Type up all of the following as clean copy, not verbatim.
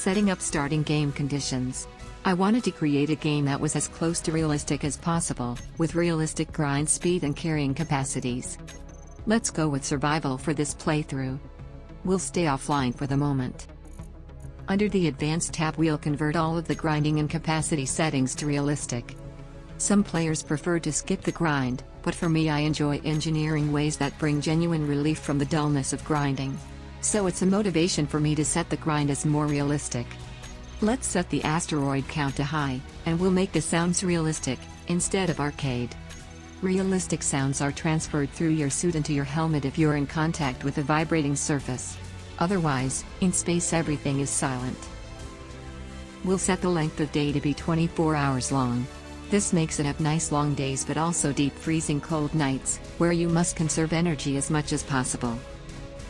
Setting up starting game conditions. I wanted to create a game that was as close to realistic as possible, with realistic grind speed and carrying capacities. Let's go with survival for this playthrough. We'll stay offline for the moment. Under the Advanced tab we'll convert all of the grinding and capacity settings to realistic. Some players prefer to skip the grind, but for me I enjoy engineering ways that bring genuine relief from the dullness of grinding. So it's a motivation for me to set the grind as more realistic. Let's set the asteroid count to high, and we'll make the sounds realistic, instead of arcade. Realistic sounds are transferred through your suit into your helmet if you're in contact with a vibrating surface. Otherwise, in space everything is silent. We'll set the length of day to be 24 hours long. This makes it have nice long days but also deep freezing cold nights, where you must conserve energy as much as possible.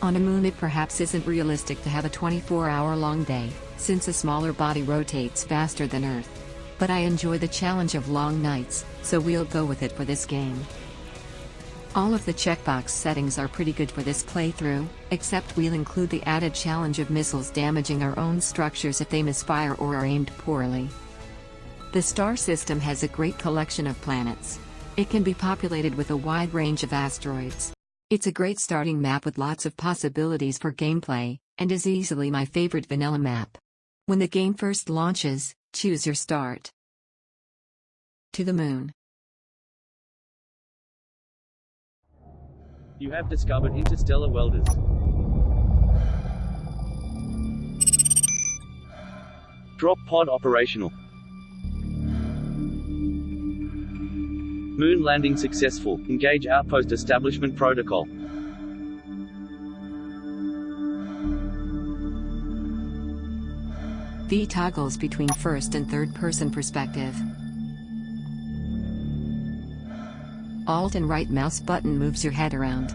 On a moon it perhaps isn't realistic to have a 24-hour long day, since a smaller body rotates faster than Earth. But I enjoy the challenge of long nights, so we'll go with it for this game. All of the checkbox settings are pretty good for this playthrough, except we'll include the added challenge of missiles damaging our own structures if they misfire or are aimed poorly. The star system has a great collection of planets. It can be populated with a wide range of asteroids. It's a great starting map with lots of possibilities for gameplay, and is easily my favorite vanilla map. When the game first launches, choose your start. To the moon. You have discovered interstellar welders. Drop pod operational. Moon landing successful. Engage outpost establishment protocol. V toggles between first and third person perspective. Alt and right mouse button moves your head around.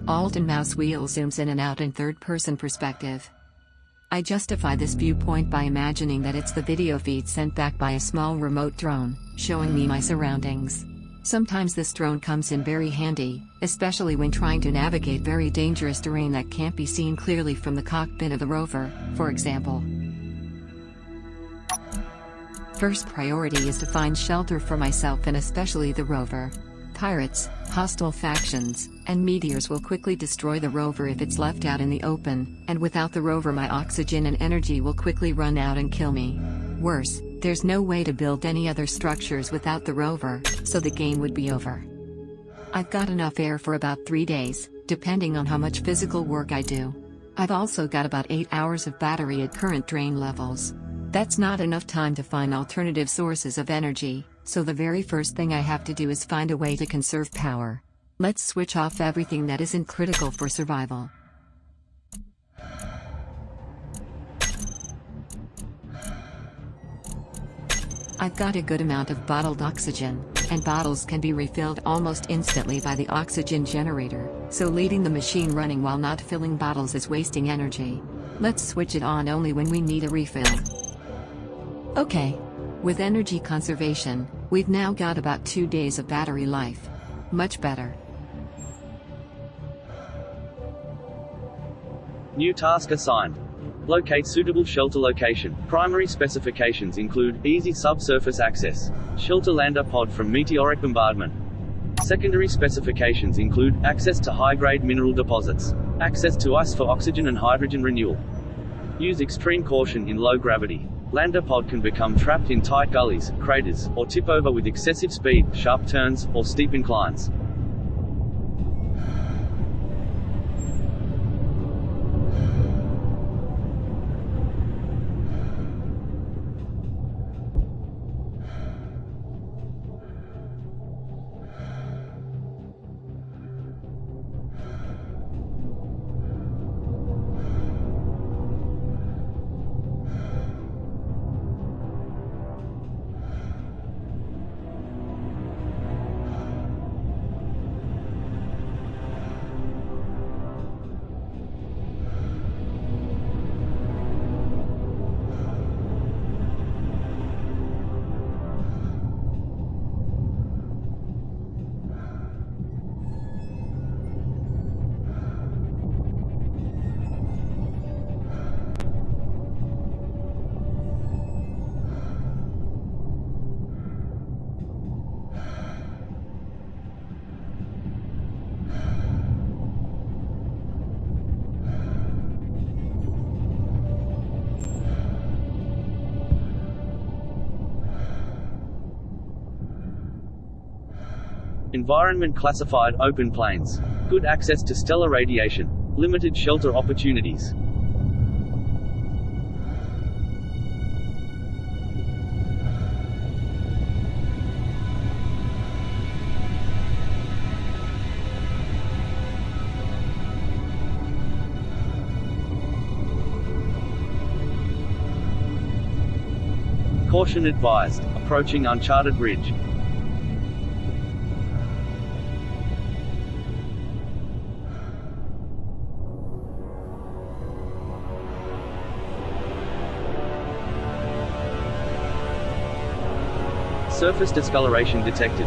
Alt and mouse wheel zooms in and out in third person perspective. I justify this viewpoint by imagining that it's the video feed sent back by a small remote drone, showing me my surroundings. Sometimes this drone comes in very handy, especially when trying to navigate very dangerous terrain that can't be seen clearly from the cockpit of the rover, for example. First priority is to find shelter for myself and especially the rover. Pirates, hostile factions, and meteors will quickly destroy the rover if it's left out in the open, and without the rover my oxygen and energy will quickly run out and kill me. Worse, there's no way to build any other structures without the rover, so the game would be over. I've got enough air for about 3 days, depending on how much physical work I do. I've also got about 8 hours of battery at current drain levels. That's not enough time to find alternative sources of energy, so the very first thing I have to do is find a way to conserve power. Let's switch off everything that isn't critical for survival. I've got a good amount of bottled oxygen, and bottles can be refilled almost instantly by the oxygen generator, so leaving the machine running while not filling bottles is wasting energy. Let's switch it on only when we need a refill. Okay. With energy conservation, we've now got about 2 days of battery life. Much better. New task assigned. Locate suitable shelter location. Primary specifications include easy subsurface access, shelter lander pod from meteoric bombardment. Secondary specifications include access to high-grade mineral deposits, access to ice for oxygen and hydrogen renewal. Use extreme caution in low gravity. Lander pod can become trapped in tight gullies, craters, or tip over with excessive speed, sharp turns, or steep inclines. Environment classified open plains. Good access to stellar radiation. Limited shelter opportunities. Caution advised. Approaching uncharted ridge. Surface discoloration detected.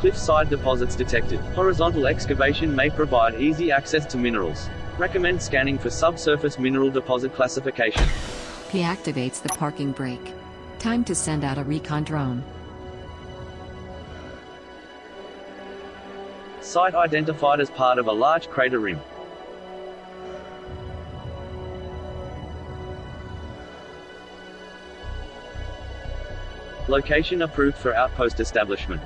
Cliffside deposits detected. Horizontal excavation may provide easy access to minerals. Recommend scanning for subsurface mineral deposit classification. P activates the parking brake. Time to send out a recon drone. Site identified as part of a large crater rim. Location approved for outpost establishment.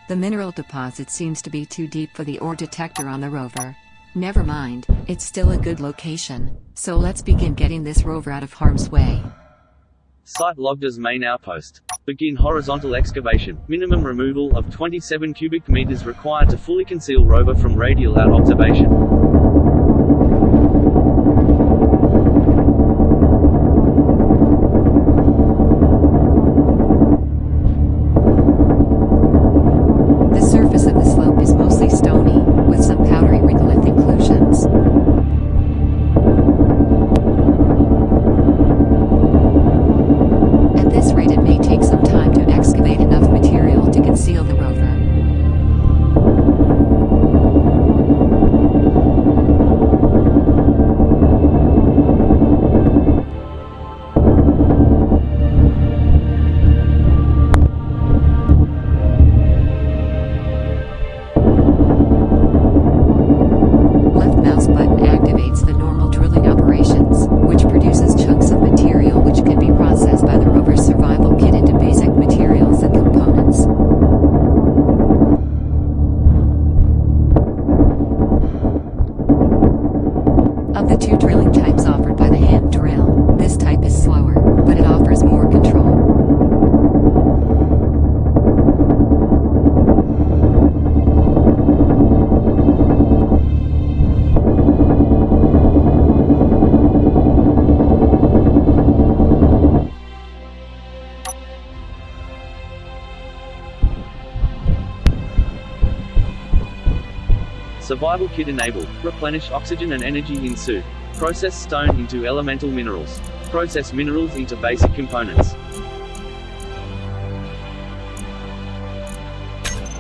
The mineral deposit seems to be too deep for the ore detector on the rover. Never mind, it's still a good location, so let's begin getting this rover out of harm's way. Site logged as main outpost. Begin horizontal excavation. Minimum removal of 27 cubic meters required to fully conceal rover from radial out observation. The surface of the slope is mostly stony, with some powdery regolith inclusions. At this rate it may take some time to excavate enough material to conceal the rover. Left mouse button activates the normal drilling operations, which produces chunks of material which can be processed by the rover's survival kit into basic materials and components. Of the two drilling types offered by the hand drill, this type is slower, but it offers more control. Survival kit enabled. Replenish oxygen and energy in suit. Process stone into elemental minerals. Process minerals into basic components.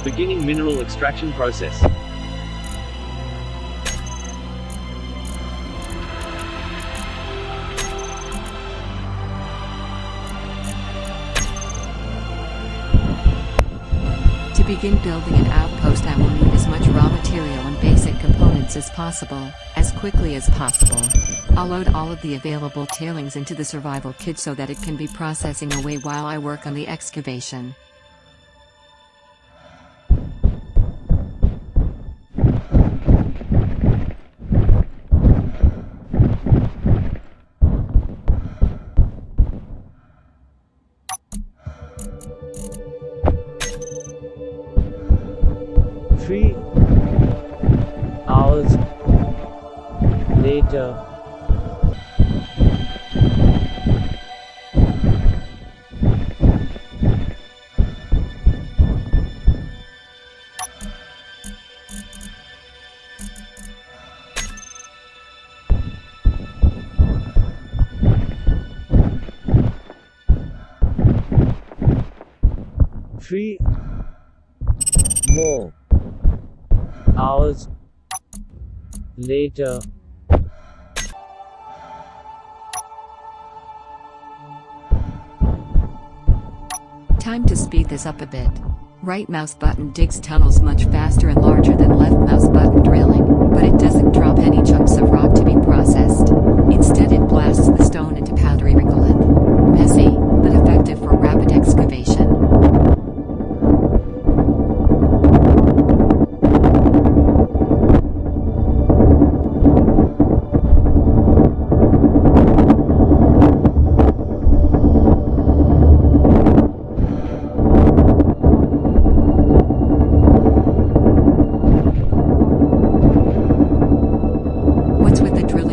Beginning mineral extraction process. To begin building an outpost, I will need as much raw material and basic components as possible, as quickly as possible. I'll load all of the available tailings into the survival kit so that it can be processing away while I work on the excavation. Hours later. 3 more hours later. Time to speed this up a bit. Right mouse button digs tunnels much faster and larger than left mouse button drilling, but it doesn't drop any chunks of rock to be processed. Instead it blasts the stone into powdery regolith. Messy, but effective for rapid excavation.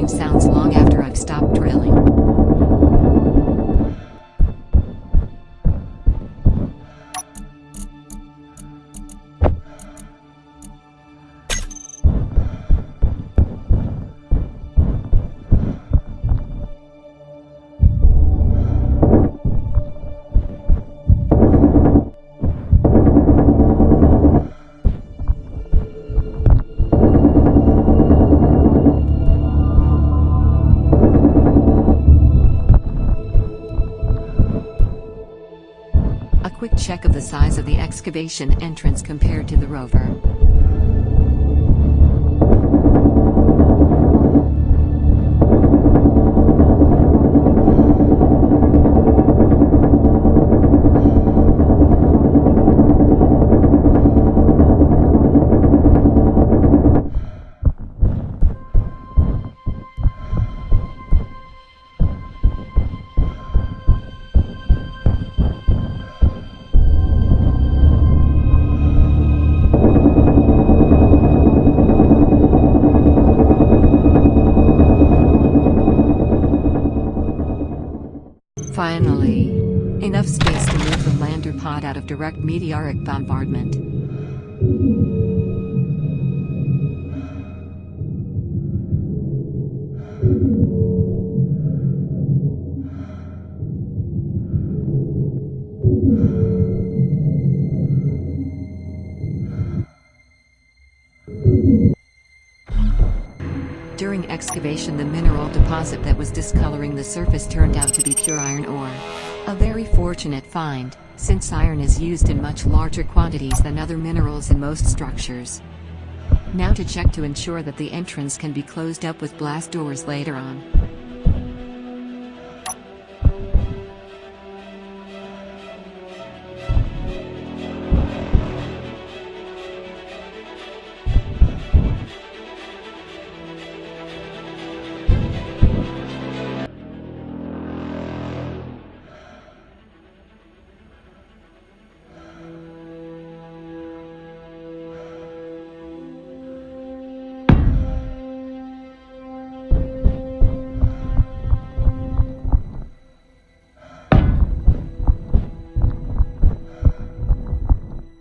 Sounds long after I've stopped drilling. A quick check of the size of the excavation entrance compared to the rover. Finally, enough space to move the lander pod out of direct meteoric bombardment. During excavation, the mineral deposit that was discoloring the surface turned out to be pure iron ore. A very fortunate find, since iron is used in much larger quantities than other minerals in most structures. Now to check to ensure that the entrance can be closed up with blast doors later on.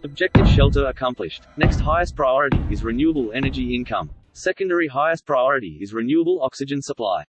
Objective shelter accomplished. Next highest priority is renewable energy income. Secondary highest priority is renewable oxygen supply.